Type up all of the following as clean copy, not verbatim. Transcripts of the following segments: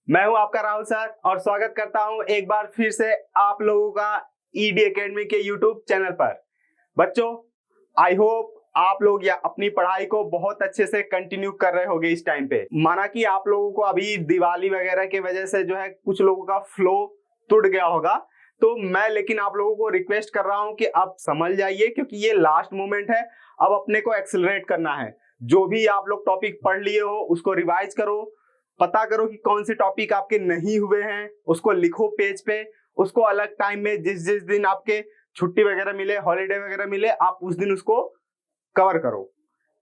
मैं हूं आपका राहुल सर और स्वागत करता हूं एक बार फिर से आप लोगों का ईडी एकेडमी के यूट्यूब चैनल पर। बच्चों, आई होप आप लोग या अपनी पढ़ाई को बहुत अच्छे से कंटिन्यू कर रहे होंगे इस टाइम पे। माना कि आप लोगों को अभी दिवाली वगैरह की वजह से जो है कुछ लोगों का फ्लो टूट गया होगा, तो मैं लेकिन आप लोगों को रिक्वेस्ट कर रहा हूं कि आप समझ जाइए, क्योंकि ये लास्ट मोमेंट है। अब अपने को एक्सेलरेट करना है। जो भी आप लोग टॉपिक पढ़ लिए हो उसको रिवाइज करो, पता करो कि कौन से टॉपिक आपके नहीं हुए हैं, उसको लिखो पेज पे। उसको अलग टाइम में जिस जिस दिन आपके छुट्टी वगैरह मिले, हॉलीडे वगैरह मिले, आप उस दिन उसको कवर करो।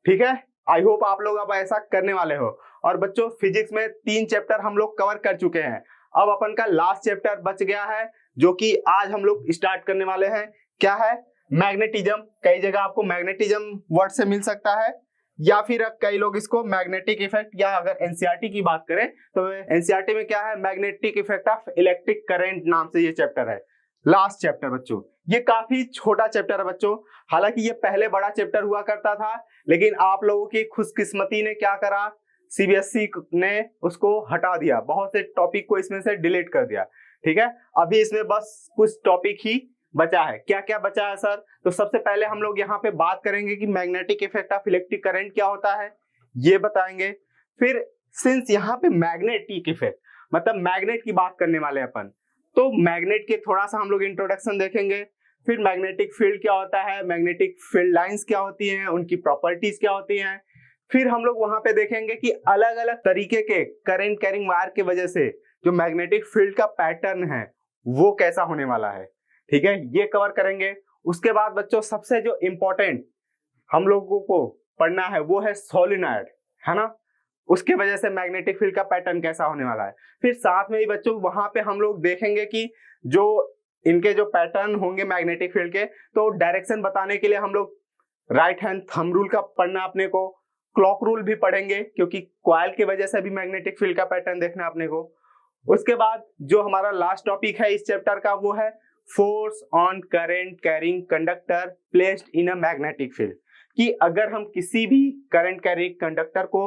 ठीक है, आई होप आप लोग अब ऐसा करने वाले हो। और बच्चों, फिजिक्स में 3 चैप्टर हम लोग कवर कर चुके हैं। अब अपन का लास्ट चैप्टर बच गया है, जो कि आज हम लोग स्टार्ट करने वाले हैं। क्या है? मैग्नेटिज्म। कई जगह आपको मैग्नेटिज्म वर्ड से मिल सकता है, या फिर कई लोग इसको मैग्नेटिक इफेक्ट, या अगर एनसीईआरटी की बात करें तो एनसीईआरटी में क्या है, magnetic effect of electric current नाम से ये चैप्टर है। लास्ट चैप्टर बच्चों, ये काफी छोटा चैप्टर है बच्चों। हालांकि ये पहले बड़ा चैप्टर हुआ करता था, लेकिन आप लोगों की खुशकिस्मती ने क्या करा, सीबीएसई ने उसको हटा दिया, बहुत से टॉपिक को इसमें से डिलीट कर दिया। ठीक है, अभी इसमें बस कुछ टॉपिक ही बचा है। क्या क्या बचा है सर? तो सबसे पहले हम लोग यहाँ पे बात करेंगे कि magnetic effect of electric current क्या होता है, ये बताएंगे। फिर सिंस यहाँ पे मैग्नेटिक इफेक्ट मतलब मैग्नेट की बात करने वाले अपन, तो मैग्नेट के थोड़ा सा हम लोग इंट्रोडक्शन देखेंगे। फिर मैग्नेटिक फील्ड क्या होता है, मैग्नेटिक फील्ड लाइंस क्या होती हैं, उनकी प्रॉपर्टीज क्या होती हैं। फिर हम लोग वहां पे देखेंगे कि अलग अलग तरीके के करंट कैरिंग वायर की वजह से जो मैग्नेटिक फील्ड का पैटर्न है वो कैसा होने वाला है। ठीक है, ये कवर करेंगे। उसके बाद बच्चों, सबसे जो इम्पोर्टेंट हम लोगों को पढ़ना है वो है सोलेनॉइड, है ना। उसके वजह से मैग्नेटिक फील्ड का पैटर्न कैसा होने वाला है। फिर साथ में ही बच्चों वहां पे हम लोग देखेंगे कि जो इनके जो पैटर्न होंगे मैग्नेटिक फील्ड के, तो डायरेक्शन बताने के लिए हम लोग राइट हैंड थंब रूल का पढ़ना अपने को, क्लॉक रूल भी पढ़ेंगे, क्योंकि कॉइल की वजह से भी मैग्नेटिक फील्ड का पैटर्न देखना अपने को। उसके बाद जो हमारा लास्ट टॉपिक है इस चैप्टर का वो है force on current carrying conductor placed in a magnetic field, कि अगर हम किसी भी करंट कैरिंग कंडक्टर को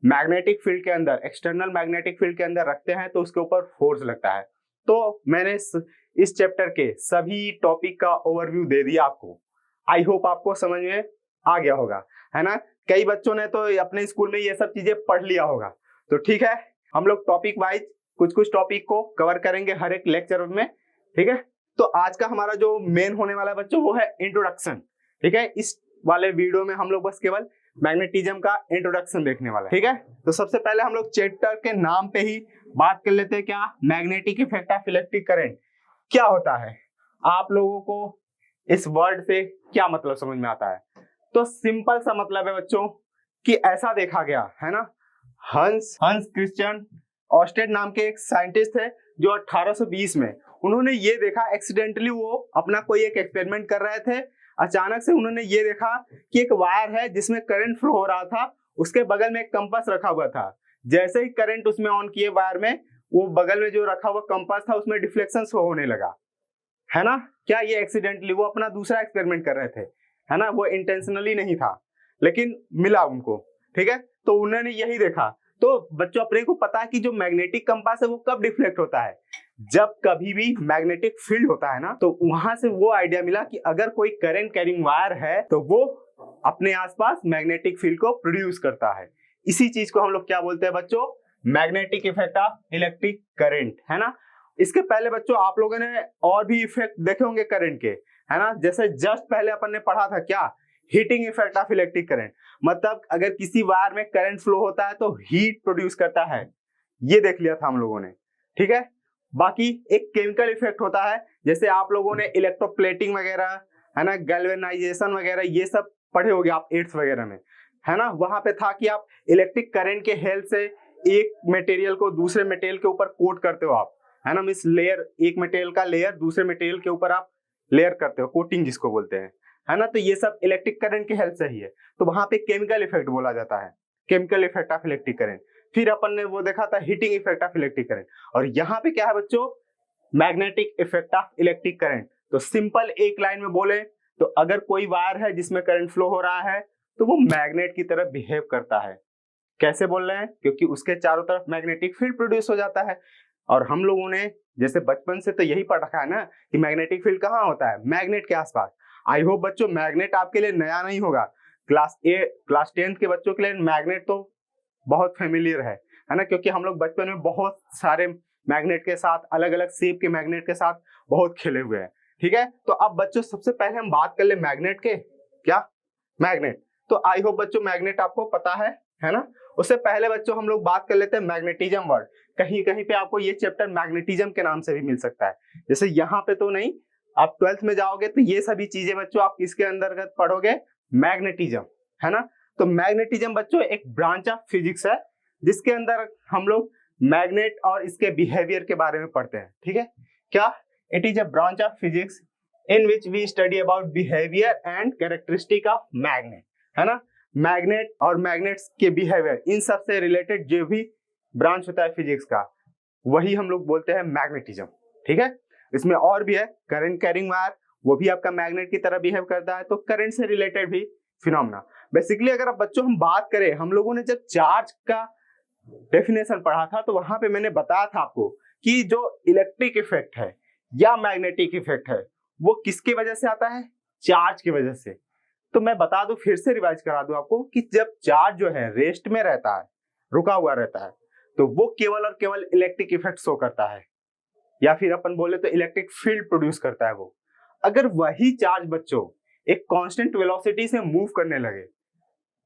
मैग्नेटिक फील्ड के अंदर, एक्सटर्नल मैग्नेटिक फील्ड के अंदर रखते हैं तो उसके ऊपर फोर्स लगता है। तो मैंने इस चैप्टर के सभी टॉपिक का ओवरव्यू दे दिया आपको। आई होप आपको समझ में आ गया होगा, है ना। कई बच्चों ने तो अपने स्कूल में ये सब चीजें पढ़ लिया होगा। तो ठीक है, हम लोग टॉपिक वाइज कुछ कुछ टॉपिक को कवर करेंगे हर एक लेक्चर में। ठीक है, तो आज का हमारा जो मेन होने वाला है बच्चों वो है इंट्रोडक्शन। ठीक है, इस वाले वीडियो में हम लोग बस केवल मैग्नेटिज्म का इंट्रोडक्शन देखने वाला है। ठीक है, तो सबसे पहले हम लोग चैप्टर के नाम पे ही बात कर लेते हैं। क्या magnetic effect of electric current क्या होता है, आप लोगों को इस वर्ड से क्या मतलब समझ में आता है? तो सिंपल सा मतलब है बच्चों कि ऐसा देखा गया है ना, हंस क्रिश्चियन ऑस्टेड नाम के एक साइंटिस्ट थे जो 1820 में उन्होंने ये देखा, एक्सीडेंटली वो अपना कोई एक एक्सपेरिमेंट कर रहे थे, अचानक से उन्होंने ये देखा कि एक वायर है जिसमें करंट फ्लो हो रहा था, उसके बगल में एक कंपास रखा हुआ था। जैसे ही करंट उसमें ऑन किए वायर में, वो बगल में जो रखा हुआ कंपास था उसमें डिफ्लेक्शन शो होने लगा, है ना। क्या ये एक्सीडेंटली वो अपना दूसरा एक्सपेरिमेंट कर रहे थे, है ना, वो इंटेंशनली नहीं था, लेकिन मिला उनको। ठीक है, तो उन्होंने यही देखा। तो बच्चों, अपने को पता है कि जो मैग्नेटिक कंपास है वो कब डिफ्लेक्ट होता है, जब कभी भी मैग्नेटिक फील्ड होता है ना, तो वहां से वो आइडिया मिला कि अगर कोई करंट कैरिंग वायर है तो वो अपने आसपास मैग्नेटिक फील्ड को प्रोड्यूस करता है। इसी चीज को हम लोग क्या बोलते हैं बच्चों, magnetic effect of electric current, है ना। इसके पहले बच्चों आप लोगों ने और भी इफेक्ट देखे होंगे करंट के, है ना। जैसे जस्ट पहले अपन ने पढ़ा था क्या, heating effect of electric current, मतलब अगर किसी वायर में करंट फ्लो होता है तो हीट प्रोड्यूस करता है, ये देख लिया था हम लोगों ने। ठीक है, बाकी एक केमिकल इफेक्ट होता है, जैसे आप लोगों ने इलेक्ट्रोप्लेटिंग वगैरह, है ना, गैल्वेनाइजेशन वगैरह ये सब पढ़े होंगे आप 8th वगैरह में, है ना। वहां पे था कि आप इलेक्ट्रिक करंट के हेल्प से एक मटेरियल को दूसरे मटेरियल के ऊपर कोट करते हो आप, है ना, मींस लेयर, एक मटेरियल का लेयर दूसरे मटेरियल के ऊपर आप लेयर करते हो, कोटिंग जिसको बोलते हैं, है ना। तो ये सब इलेक्ट्रिक करंट की हेल्प से ही है। तो वहां पे केमिकल इफेक्ट बोला जाता है, chemical effect of electric current. फिर अपन ने वो देखा था heating effect of electric current, और यहाँ पे क्या है बच्चों, magnetic effect of electric current. तो सिंपल एक लाइन में बोले तो अगर कोई वायर है जिसमें करंट फ्लो हो रहा है तो वो मैग्नेट की तरह बिहेव करता है, कैसे बोल रहे हैं? क्योंकि उसके चारों तरफ मैग्नेटिक फील्ड प्रोड्यूस हो जाता है। और हम लोगों ने जैसे बचपन से तो यही पढ़ रखा है ना कि मैग्नेटिक फील्ड कहाँ होता है? मैग्नेट के आसपास। आई होप बच्चों मैग्नेट आपके लिए नया नहीं होगा। क्लास 10th के बच्चों के लिए मैग्नेट तो बहुत फेमिलियर है ना, क्योंकि हम लोग बचपन में बहुत सारे मैग्नेट के साथ, अलग अलग शेप के मैग्नेट के साथ बहुत खेले हुए हैं। ठीक है, तो अब बच्चों सबसे पहले हम बात कर ले मैग्नेट के। क्या? मैग्नेट। तो आई होप बच्चों मैग्नेट आपको पता है ना। उससे पहले बच्चों हम लोग बात कर लेते हैं मैग्नेटिज्म वर्ड। कहीं कहीं पे आपको ये चैप्टर मैग्नेटिज्म के नाम से भी मिल सकता है, जैसे यहाँ पे तो नहीं, आप 12th में जाओगे तो ये सभी चीजें बच्चों आप किसके अंतर्गत पढ़ोगे? मैग्नेटिज्म, है ना। तो मैग्नेटिज्म बच्चों एक ब्रांच ऑफ फिजिक्स है जिसके अंदर हम लोग मैग्नेट और इसके बिहेवियर के बारे में पढ़ते हैं। ठीक है, क्या? It is a branch of physics in which we study about behaviour and characteristic of magnet, है ना। मैग्नेट और मैग्नेट्स के बिहेवियर, इन सब से रिलेटेड जो भी ब्रांच होता है फिजिक्स का, वही हम लोग बोलते हैं मैग्नेटिज्म। ठीक है, इसमें और भी है करंट कैरिंग वायर, वो भी आपका मैग्नेट की तरह बिहेव करता है, तो करंट से रिलेटेड भी फिनोमेना। बेसिकली अगर आप बच्चों हम बात करें, हम लोगों ने जब चार्ज का डेफिनेशन पढ़ा था तो वहां पे मैंने बताया था आपको कि जो इलेक्ट्रिक इफेक्ट है या मैग्नेटिक इफेक्ट है वो किसकी वजह से आता है? चार्ज की वजह से। तो मैं बता दूं, फिर से रिवाइज करा दूं आपको कि जब चार्ज जो है रेस्ट में रहता है, रुका हुआ रहता है, तो वो केवल और केवल इलेक्ट्रिक इफेक्ट शो करता है, या फिर अपन बोले तो इलेक्ट्रिक फील्ड प्रोड्यूस करता है वो। अगर वही चार्ज बच्चों एक कांस्टेंट वेलोसिटी से मूव करने लगे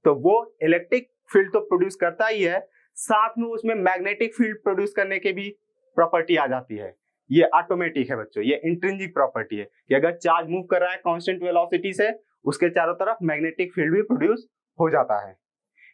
तो वो इलेक्ट्रिक फील्ड तो प्रोड्यूस करता ही है, साथ में उसमें मैग्नेटिक फील्ड प्रोड्यूस करने की भी प्रॉपर्टी आ जाती है। ये ऑटोमेटिक है बच्चों, ये इंट्रिंसिक प्रॉपर्टी है कि अगर चार्ज मूव कर रहा है कांस्टेंट वेलोसिटी से, उसके चारों तरफ मैग्नेटिक फील्ड भी प्रोड्यूस हो जाता है।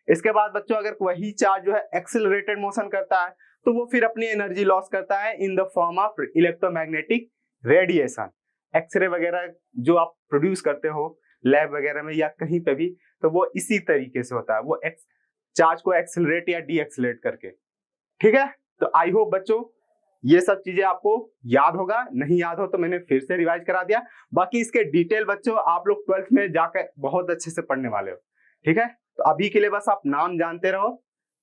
इसके बाद बच्चों अगर वही चार्ज जो है एक्सेलरेटेड मोशन करता है तो वो फिर अपनी एनर्जी लॉस करता है in the form of electromagnetic radiation. X-ray वगैरह जो आप प्रोड्यूस करते हो लैब वगैरह में या कहीं पे भी, तो वो इसी तरीके से होता है, वो चार्ज को एक्सेलरेट या डी एक्सेलरेट करके। ठीक है, तो आई होप बच्चों ये सब चीजें आपको याद होगा, नहीं याद हो तो मैंने फिर से रिवाइज करा दिया। बाकी इसके डिटेल बच्चों आप लोग 12th में जाकर बहुत अच्छे से पढ़ने वाले हो। ठीक है, तो अभी के लिए बस आप नाम जानते रहो,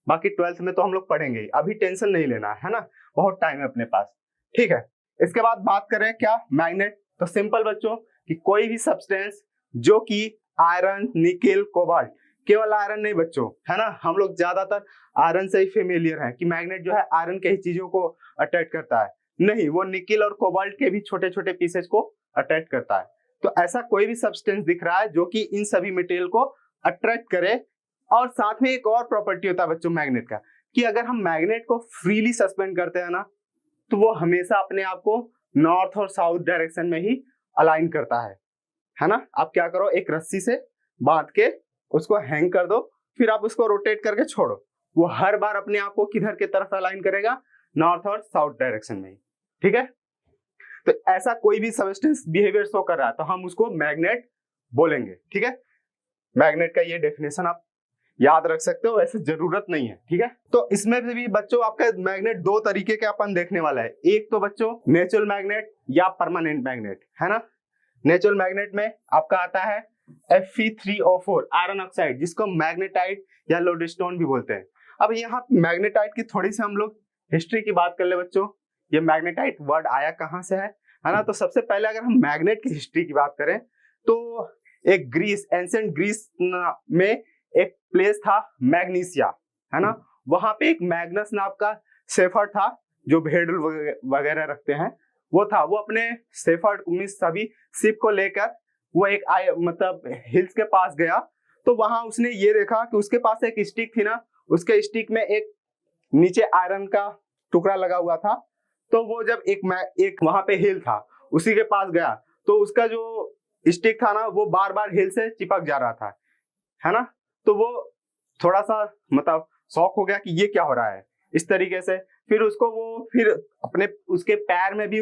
बाकी 12th में तो हम लोग पढ़ेंगे, अभी टेंशन नहीं लेना है ना, बहुत टाइम है अपने पास। ठीक है, इसके बाद बात करें क्या? मैग्नेट। तो सिंपल बच्चों कि कोई भी सब्सटेंस जो कि आयरन, निकेल, कोबाल्ट, केवल आयरन नहीं बच्चों, है ना, हम लोग ज्यादातर आयरन से ही फेमिलियर हैं कि मैग्नेट जो है आयरन के ही चीजों को अट्रैक्ट करता है, नहीं, वो निकेल और कोबाल्ट के भी छोटे छोटे पीसेज को अट्रैक्ट करता है। तो ऐसा कोई भी सब्सटेंस दिख रहा है जो कि इन सभी मटेरियल को अट्रैक्ट करे। और साथ में एक और प्रॉपर्टी होता है बच्चों मैग्नेट का, कि अगर हम मैग्नेट को फ्रीली सस्पेंड करते हैं ना तो वो हमेशा अपने आप को नॉर्थ और साउथ डायरेक्शन में ही अलाइन करता है ना। आप क्या करो, एक रस्सी से बांध के उसको हैंग कर दो, फिर आप उसको रोटेट करके छोड़ो, वो हर बार अपने आप को किधर की तरफ अलाइन करेगा? नॉर्थ और साउथ डायरेक्शन में ही। ठीक है, तो ऐसा कोई भी सब्सटेंस बिहेवियर शो कर रहा है तो हम उसको मैग्नेट बोलेंगे। ठीक है, मैग्नेट का ये डेफिनेशन आप याद रख सकते हो, ऐसे जरूरत नहीं है। ठीक है, तो इसमें भी बच्चों आपका मैग्नेट दो तरीके के अपन देखने वाला है, एक तो बच्चों नेचुरल मैग्नेट या परमानेंट मैग्नेट, है ना। नेचुरल मैग्नेट में आपका आता है Fe3O4 आयरन ऑक्साइड, जिसको मैग्नेटाइट या लोडेस्टोन भी बोलते हैं। अब यहाँ मैग्नेटाइट की थोड़ी सी हम लोग हिस्ट्री की बात कर ले बच्चों, ये मैग्नेटाइट वर्ड आया कहाँ से है ना। तो सबसे पहले अगर हम मैग्नेट की हिस्ट्री की बात करें तो एक ग्रीस, एंशिएंट ग्रीस में एक प्लेस था मैग्नीसिया, है ना, वहां पे एक मैग्नस नाम का शेफर्ड था जो भेड़ वगैरह रखते हैं, वो था, वो अपने शेफर्ड सभी शिप को लेकर वो एक मतलब हिल्स के पास गया, तो वहां उसने ये देखा कि उसके पास एक स्टिक थी ना, उसके स्टिक में एक नीचे आयरन का टुकड़ा लगा हुआ था। तो वो जब एक वहां पे हिल था उसी के पास गया तो उसका जो स्टिक था ना वो बार बार हिल से चिपक जा रहा था, है ना। तो वो थोड़ा सा मतलब शॉक हो गया कि ये क्या हो रहा है इस तरीके से। फिर उसको वो फिर अपने उसके पैर में भी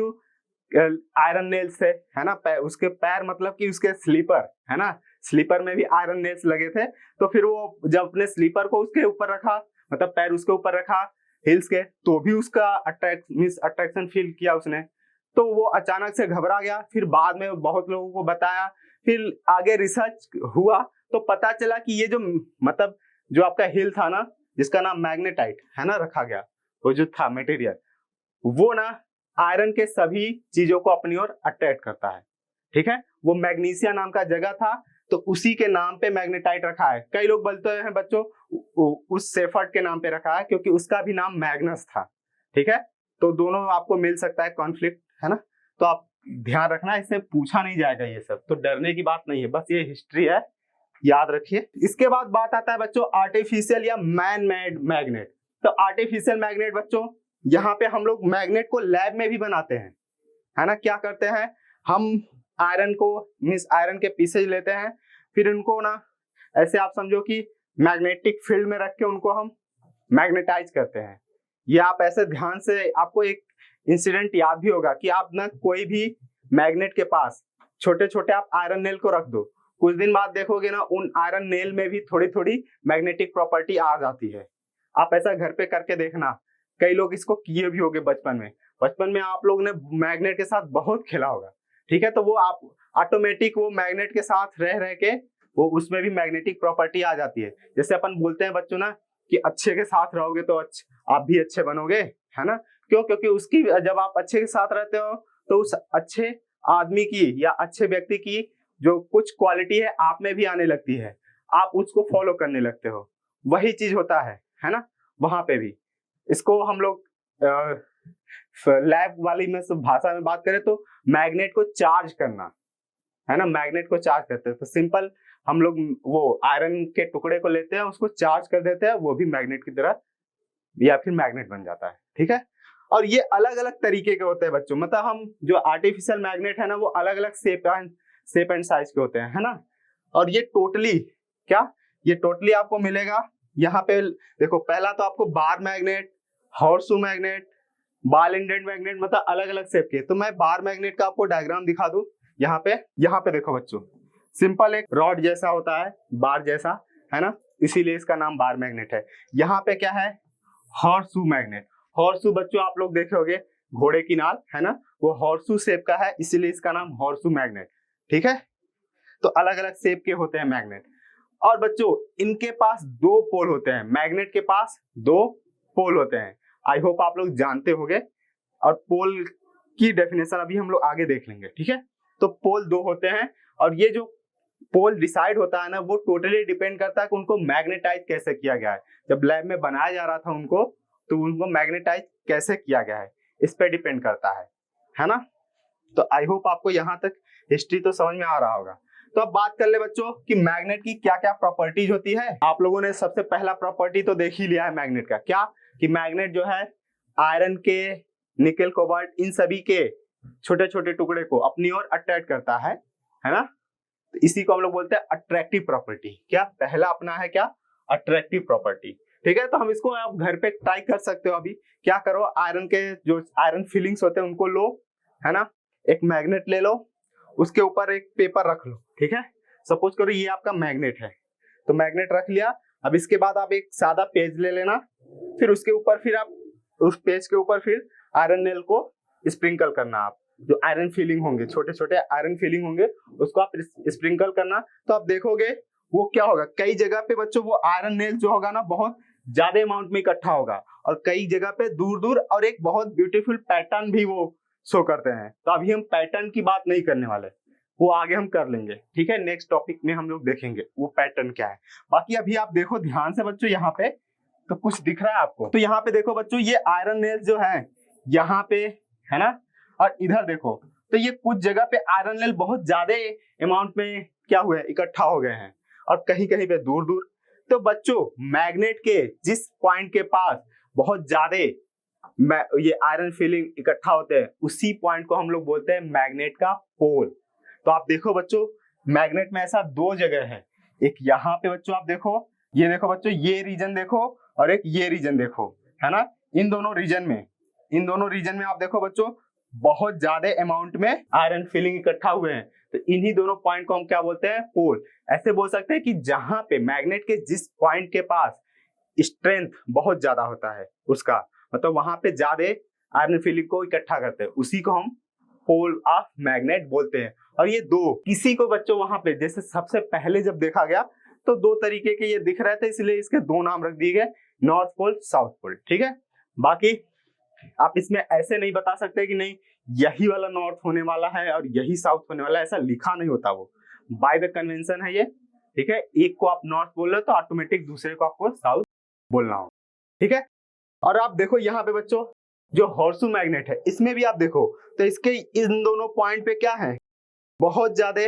आयरन नेल्स थे, है ना, उसके पैर मतलब कि उसके स्लीपर, है ना, स्लीपर में भी आयरन नेल्स लगे थे। तो फिर वो जब अपने स्लीपर को उसके ऊपर रखा, मतलब पैर उसके ऊपर रखा हिल्स के, तो भी उसका अट्रैक्शन फील किया उसने, तो वो अचानक से घबरा गया। फिर बाद में बहुत लोगों को बताया, फिर आगे रिसर्च हुआ तो पता चला कि ये जो मतलब जो आपका हिल था ना, जिसका नाम मैग्नेटाइट है ना रखा गया, वो जो था मटेरियल, वो ना आयरन के सभी चीजों को अपनी ओर अट्रैक्ट करता है। ठीक है, वो मैग्नीशिया नाम का जगह था, तो उसी के नाम पे मैग्नेटाइट रखा है। कई लोग बोलते हैं बच्चों उस सेफर्ट के नाम पे रखा है क्योंकि उसका भी नाम मैग्नस था। ठीक है, तो दोनों आपको मिल सकता है कॉन्फ्लिक्ट, है ना, तो आप ध्यान रखना, इससे पूछा नहीं जाएगा ये सब, तो डरने की बात नहीं है, बस ये हिस्ट्री है, याद रखिए। इसके बाद बात आता है बच्चों आर्टिफिशियल या मैन मेड मैग्नेट। तो आर्टिफिशियल मैग्नेट बच्चों, यहाँ पे हम लोग मैग्नेट को लैब में भी बनाते हैं, है ना। क्या करते हैं हम, आयरन को मींस आयरन के पीसेज लेते हैं, फिर उनको ना ऐसे आप समझो कि मैग्नेटिक फील्ड में रख के उनको हम मैग्नेटाइज करते हैं। ये आप ऐसे ध्यान से, आपको एक इंसिडेंट याद भी होगा कि आप ना कोई भी मैग्नेट के पास छोटे छोटे आप आयरन नेल को रख दो, कुछ दिन बाद देखोगे ना उन आयरन नेल में भी थोड़ी थोड़ी मैग्नेटिक प्रॉपर्टी आ जाती है। आप ऐसा घर पे करके देखना, कई लोग इसको किए भी होंगे बचपन में आप लोग ने मैग्नेट के साथ बहुत खेला होगा। ठीक है, तो वो आप ऑटोमेटिक वो मैग्नेट के साथ रह के वो उसमें भी मैग्नेटिक प्रॉपर्टी आ जाती है। जैसे अपन बोलते हैं बच्चों ना कि अच्छे के साथ रहोगे तो आप भी अच्छे बनोगे, है ना। क्यों? क्योंकि उसकी जब आप अच्छे के साथ रहते हो तो उस अच्छे आदमी की या अच्छे व्यक्ति की जो कुछ क्वालिटी है आप में भी आने लगती है, आप उसको फॉलो करने लगते हो। वही चीज होता है ना, वहां पे भी। इसको हम लोग लैब वाली में भाषा में बात करें तो मैग्नेट को चार्ज करना, है ना, मैग्नेट को चार्ज करते हैं। तो सिंपल हम लोग वो आयरन के टुकड़े को लेते हैं, उसको चार्ज कर देते हैं, वो भी मैग्नेट की तरह या फिर मैग्नेट बन जाता है। ठीक है, और ये अलग अलग तरीके के होते हैं बच्चों, मतलब हम जो आर्टिफिशियल मैग्नेट है ना वो अलग अलग शेप एंड साइज के होते हैं, है ना। और ये टोटली आपको मिलेगा यहाँ पे। देखो, पहला तो आपको bar magnet, horseshoe magnet, ball ended magnet, मतलब अलग अलग शेप के। तो मैं बार मैग्नेट का आपको डायग्राम दिखा दूं। यहाँ पे देखो बच्चों, सिंपल एक रॉड जैसा होता है, बार जैसा, है ना, इसीलिए इसका नाम बार मैग्नेट है। यहाँ पे क्या है, हॉर्सशू मैग्नेट। हॉर्सशू बच्चों आप लोग देखे होंगे, घोड़े की नाल, है ना, वो हॉर्सशू शेप का है, इसीलिए इसका नाम हॉर्सशू मैग्नेट। ठीक है, तो अलग अलग शेप के होते हैं मैग्नेट। और बच्चों इनके पास दो पोल होते हैं, मैग्नेट के पास दो पोल होते हैं, आई होप आप लोग जानते होंगे। और पोल की डेफिनेशन अभी हम लोग आगे देख लेंगे। ठीक है, तो पोल दो होते हैं, और ये जो पोल डिसाइड होता है ना वो टोटली डिपेंड करता है कि उनको मैग्नेटाइज कैसे किया गया है। जब लैब में बनाया जा रहा था उनको, तो उनको मैग्नेटाइज कैसे किया गया है इस पे डिपेंड करता है ना। तो आई होप आपको यहाँ तक हिस्ट्री तो समझ में आ रहा होगा। तो अब बात कर ले बच्चों कि मैग्नेट की क्या क्या प्रॉपर्टीज होती है। आप लोगों ने सबसे पहला प्रॉपर्टी तो देख ही लिया है मैग्नेट का, क्या कि मैग्नेट जो है आयरन के, निकेल, कोबाल्ट, इन सभी के छोटे छोटे टुकड़े को अपनी ओर अट्रैक्ट करता है ना। तो इसी को हम लोग बोलते हैं अट्रैक्टिव प्रॉपर्टी। क्या पहला अपना है, क्या अट्रैक्टिव प्रॉपर्टी। ठीक है, तो हम इसको आप घर पे ट्राई कर सकते हो। अभी क्या करो, आयरन के जो आयरन फिलिंग्स होते हैं उनको लो, है ना, एक मैग्नेट ले लो, उसके ऊपर एक पेपर रख लो। ठीक है, सपोज करो ये आपका मैग्नेट है, तो मैग्नेट रख लिया। अब इसके बाद आप एक सादा पेज ले लेना, फिर उसके ऊपर फिर आप उस पेज के ऊपर फिर आयरन नेल को स्प्रिंकल करना। आप जो आयरन फिलिंग होंगे, छोटे छोटे आयरन फिलिंग होंगे, उसको आप स्प्रिंकल करना। तो आप देखोगे वो क्या होगा, कई जगह पे बच्चों वो आयरन नेल जो होगा ना बहुत ज्यादा अमाउंट में इकट्ठा होगा, और कई जगह पे दूर दूर, और एक बहुत ब्यूटीफुल पैटर्न भी वो शो करते हैं। तो अभी हम पैटर्न की बात नहीं करने वाले, वो आगे हम कर लेंगे। ठीक है, नेक्स्ट टॉपिक में हम लोग देखेंगे वो पैटर्न क्या है। बाकी अभी आप देखो ध्यान से बच्चों, यहाँ पे तो कुछ दिख रहा है आपको। तो यहाँ पे देखो बच्चों, ये आयरन नेल्स जो है यहाँ पे, है ना, और इधर देखो तो ये कुछ जगह पे आयरन नेल बहुत ज्यादा अमाउंट में क्या हुए, इकट्ठा हो गए हैं, और कहीं कहीं पे दूर दूर। तो बच्चों मैग्नेट के जिस पॉइंट के पास बहुत ज्यादा ये आयरन फिलिंग इकट्ठा होते हैं, उसी पॉइंट को हम लोग बोलते हैं मैग्नेट का पोल। तो आप देखो बच्चों, मैग्नेट में ऐसा दो जगह है, एक यहाँ पे बच्चों आप देखो, ये देखो बच्चों, ये रीजन देखो, और एक ये रीजन देखो, है ना। इन दोनों रीजन में आप देखो बच्चों बहुत ज्यादा अमाउंट में आयरन फिलिंग इकट्ठा हुए हैं। तो इन्हीं दोनों पॉइंट को हम क्या बोलते हैं, पोल। ऐसे बोल सकते हैं कि जहां पे मैग्नेट के जिस पॉइंट के पास स्ट्रेंथ बहुत ज्यादा होता है उसका, मतलब वहां पे ज्यादा आयरन फिलिंग को इकट्ठा करते हैं, उसी को हम पोल ऑफ मैग्नेट बोलते हैं। और ये दो किसी को बच्चों वहां पे, जैसे सबसे पहले जब देखा गया तो दो तरीके के ये दिख रहे थे, इसलिए इसके दो नाम रख दिए गए, नॉर्थ पोल, साउथ पोल। ठीक है, बाकी आप इसमें ऐसे नहीं बता सकते कि नहीं यही वाला नॉर्थ होने वाला है और यही साउथ होने वाला है, ऐसा लिखा नहीं होता, वो बाय द कन्वेंशन है ये। ठीक है, एक को आप नॉर्थ बोल रहे हो तो ऑटोमेटिक दूसरे को आपको साउथ बोलना हो। ठीक है, और आप देखो यहाँ पे बच्चों जो हॉर्सू मैग्नेट है इसमें भी आप देखो तो इसके इन दोनों पॉइंट पे क्या है, बहुत ज्यादा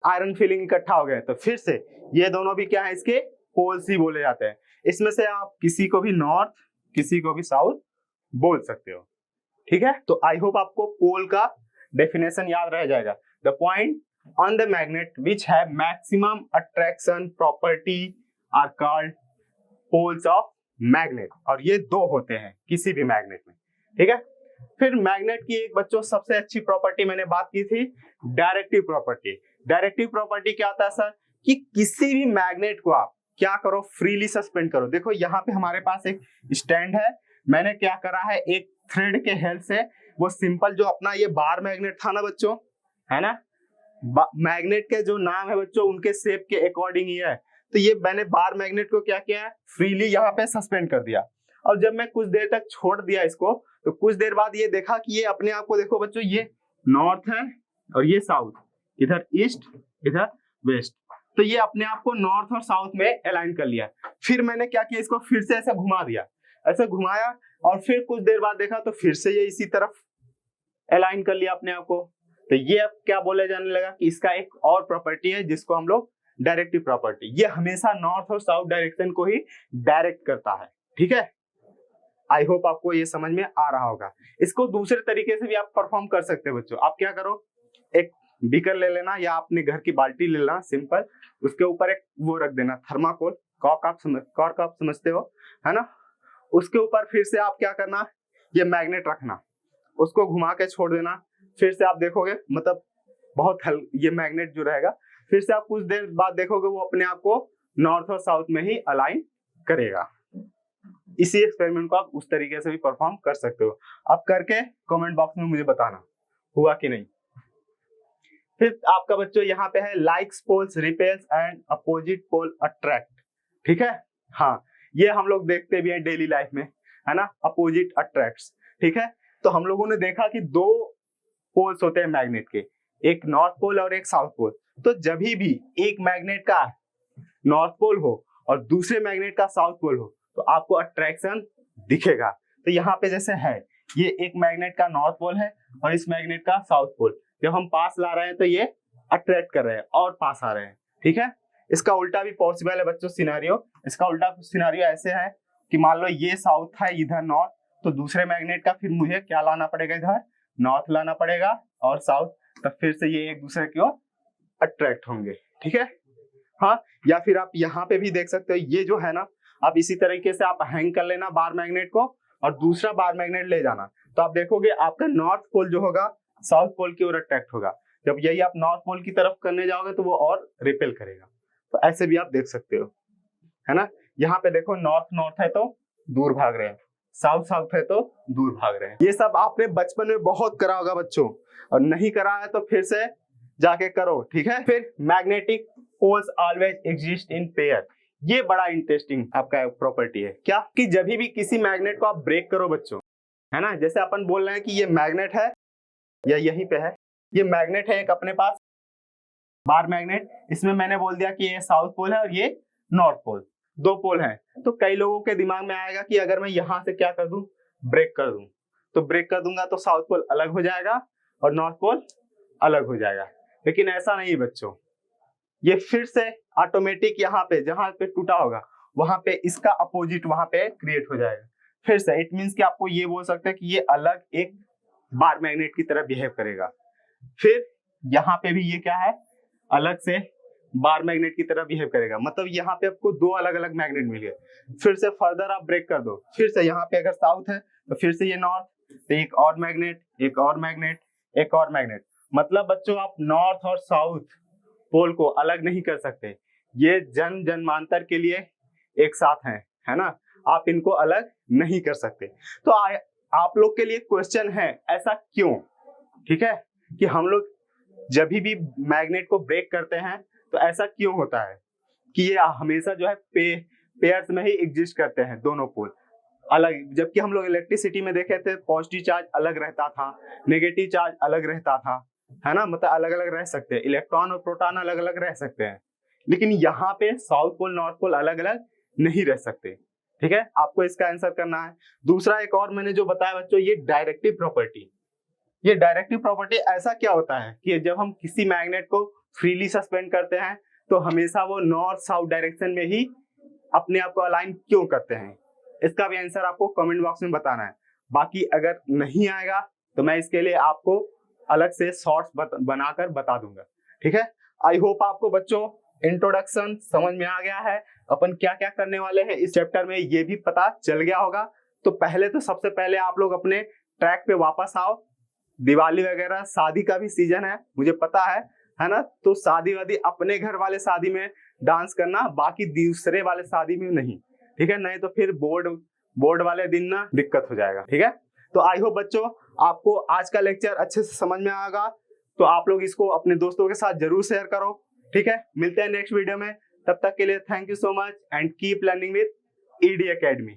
आयरन फीलिंग इकट्ठा हो गया है, तो फिर से ये दोनों भी क्या है, इसके पोल्स ही बोले जाते हैं। इसमें से आप किसी को भी नॉर्थ किसी को भी साउथ बोल सकते हो। ठीक है, तो आई होप आपको पोल का डेफिनेशन याद रह जाएगा। The point on the magnet which have maximum attraction property are called poles of magnet, और ये दो होते हैं किसी भी मैग्नेट में। ठीक है, फिर मैग्नेट की एक बच्चों सबसे अच्छी प्रॉपर्टी मैंने बात की थी, डायरेक्टिव प्रॉपर्टी। डायरेक्टिव प्रॉपर्टी क्या होता है सर, कि किसी भी मैग्नेट को आप क्या करो, फ्रीली सस्पेंड करो। देखो यहाँ पे हमारे पास एक स्टैंड है, मैंने क्या करा है, एक थ्रेड के हेल्प से वो सिंपल जो अपना ये बार मैग्नेट था ना बच्चों, है ना, मैग्नेट के जो नाम है बच्चों उनके शेप के अकॉर्डिंग ही है, तो ये मैंने बार मैग्नेट को क्या किया है, फ्रीली यहाँ पे सस्पेंड कर दिया। और जब मैं कुछ देर तक छोड़ दिया इसको, तो कुछ देर बाद ये देखा कि ये अपने आप को, देखो बच्चों ये नॉर्थ है और ये साउथ, इधर ईस्ट इधर वेस्ट, तो ये अपने आप को नॉर्थ और साउथ में अलाइन कर लिया। फिर मैंने क्या किया, इसको फिर से ऐसे घुमा दिया, ऐसे घुमाया, और फिर कुछ देर बाद देखा तो फिर से ये इसी तरफ अलाइन कर लिया अपने आप को। तो ये अब क्या बोले जाने लगा कि इसका एक और प्रॉपर्टी है जिसको हम लोग डायरेक्टिव प्रॉपर्टी, ये हमेशा नॉर्थ और साउथ डायरेक्शन को ही डायरेक्ट करता है। ठीक है, आई होप आपको ये समझ में आ रहा होगा। इसको दूसरे तरीके से भी आप परफॉर्म कर सकते हो बच्चों। आप क्या करो, एक बीकर ले लेना या अपने घर की बाल्टी ले लेना सिंपल, उसके ऊपर एक वो रख देना थर्माकोल, कॉर्क आप समझते हो, है ना, उसके ऊपर फिर से आप क्या करना, ये मैग्नेट रखना, उसको घुमा के छोड़ देना, फिर से आप देखोगे मतलब बहुत ये मैग्नेट जो रहेगा, फिर से आप कुछ देर बाद देखोगे वो अपने आप को नॉर्थ और साउथ में ही अलाइन करेगा। इसी एक्सपेरिमेंट को आप उस तरीके से भी परफॉर्म कर सकते हो। आप करके कमेंट बॉक्स में मुझे बताना हुआ कि नहीं। फिर आपका बच्चों यहाँ पे है likes poles repels and opposite pole attract. ठीक है, हाँ ये हम लोग देखते भी हैं डेली लाइफ में, है ना, अपोजिट अट्रैक्ट्स। ठीक है, तो हम लोगों ने देखा कि दो पोल्स होते हैं मैग्नेट के, एक नॉर्थ पोल और एक साउथ पोल। तो जब भी एक मैग्नेट का नॉर्थ पोल हो और दूसरे मैग्नेट का साउथ पोल हो तो आपको अट्रैक्शन दिखेगा। तो यहाँ पे जैसे है, ये एक मैग्नेट का नॉर्थ पोल है और इस मैग्नेट का साउथ पोल, जब हम पास ला रहे हैं तो ये अट्रैक्ट कर रहे हैं और पास आ रहे हैं। ठीक है, इसका उल्टा भी पॉसिबल है बच्चों सिनेरियो। इसका उल्टा सिनेरियो ऐसे है कि मान लो ये साउथ है इधर नॉर्थ, तो दूसरे मैग्नेट का फिर मुझे क्या लाना पड़ेगा, इधर नॉर्थ लाना पड़ेगा और साउथ, तब फिर से ये एक दूसरे की ओर अट्रैक्ट होंगे। ठीक है, हाँ, या फिर आप यहाँ पे भी देख सकते हो, ये जो है ना, आप इसी तरीके से आप हैंग कर लेना बार मैग्नेट को और दूसरा बार मैग्नेट ले जाना, तो आप देखोगे आपका नॉर्थ पोल जो होगा साउथ पोल की ओर अट्रैक्ट होगा। जब यही आप नॉर्थ पोल की तरफ करने जाओगे तो वो और रिपेल करेगा। तो ऐसे भी आप देख सकते हो, है ना। यहाँ पे देखो नॉर्थ नॉर्थ है तो दूर भाग रहे हैं, साउथ साउथ है तो दूर भाग रहे हैं। ये सब आपने बचपन में बहुत करा होगा बच्चों, और नहीं करा है तो फिर से जाके करो। ठीक है, फिर magnetic poles always exist in pair, ये बड़ा इंटरेस्टिंग आपका प्रॉपर्टी है। क्या कि जब भी किसी मैग्नेट को आप ब्रेक करो बच्चों, है ना, जैसे अपन बोल रहे हैं कि ये मैग्नेट है या यहीं पे है, ये मैग्नेट है एक अपने पास बार मैग्नेट, इसमें मैंने बोल दिया कि ये साउथ पोल है और ये नॉर्थ पोल, दो पोल हैं। तो कई लोगों के दिमाग में आएगा कि अगर मैं यहाँ से क्या कर दूं, ब्रेक कर दूं, तो ब्रेक कर दूंगा तो साउथ पोल अलग हो जाएगा और नॉर्थ पोल अलग हो जाएगा। लेकिन ऐसा नहीं बच्चों, ये फिर से ऑटोमेटिक यहाँ पे जहां पे टूटा होगा वहां पे इसका अपोजिट वहां पे क्रिएट हो जाएगा फिर से। इट मींस कि आपको ये बोल सकते हैं कि ये अलग एक बार मैग्नेट की तरह बिहेव करेगा। फिर यहाँ पे भी ये क्या है, अलग से बार मैग्नेट की तरह बिहेव करेगा। मतलब यहाँ पे आपको दो अलग अलग मैग्नेट मिल गए। फिर से फर्दर आप ब्रेक कर दो, फिर से यहाँ पे अगर साउथ है तो फिर से ये नॉर्थ, तो एक और मैग्नेट, एक और मैग्नेट, एक और मैग्नेट। मतलब बच्चों आप नॉर्थ और साउथ पोल को अलग नहीं कर सकते, ये जन्म जन्मांतर के लिए एक साथ हैं, है ना, आप इनको अलग नहीं कर सकते। तो आप लोग के लिए क्वेश्चन है ऐसा क्यों, ठीक है, कि हम लोग जब भी मैग्नेट को ब्रेक करते हैं तो ऐसा क्यों होता है। कि ये हमेशा जो है पेयर्स में ही एग्जिस्ट करते हैं दोनों पोल अलग। जबकि हम लोग इलेक्ट्रिसिटी में देखे थे पॉजिटिव चार्ज अलग रहता था, नेगेटिव चार्ज अलग रहता था, है ना, मतलब अलग अलग रह सकते हैं, इलेक्ट्रॉन और प्रोटॉन अलग अलग रह सकते हैं। लेकिन यहाँ पे साउथ पोल नॉर्थ पोल अलग अलग नहीं रह सकते। ठीक है, आपको इसका आंसर करना है। दूसरा एक और मैंने जो बताया बच्चों, ये डायरेक्टिव प्रॉपर्टी। ये डायरेक्टिव प्रॉपर्टी ऐसा क्या होता है कि जब हम किसी मैग्नेट को फ्रीली सस्पेंड करते हैं तो हमेशा वो नॉर्थ साउथ डायरेक्शन में ही अपने आप को अलाइन क्यों करते हैं। इसका भी आंसर आपको कमेंट बॉक्स में बताना है। बाकी अगर नहीं आएगा तो मैं इसके लिए आपको अलग से शॉर्ट्स बनाकर बता दूंगा। ठीक है, आई होप आपको बच्चों इंट्रोडक्शन समझ में आ गया है, अपन क्या क्या करने वाले हैं इस चैप्टर में ये भी पता चल गया होगा। तो पहले तो सबसे पहले आप लोग अपने ट्रैक पे वापस आओ। दिवाली वगैरह शादी का भी सीजन है, मुझे पता है ना, तो शादी वादी अपने घर वाले शादी में डांस करना, बाकी दूसरे वाले शादी में नहीं। ठीक है, नहीं तो फिर बोर्ड वाले दिन ना दिक्कत हो जाएगा। ठीक है, तो आई होप बच्चों आपको आज का लेक्चर अच्छे से समझ में आएगा, तो आप लोग इसको अपने दोस्तों के साथ जरूर शेयर करो। ठीक है, मिलते हैं नेक्स्ट वीडियो में, तब तक के लिए thank you so much and keep learning with ED academy.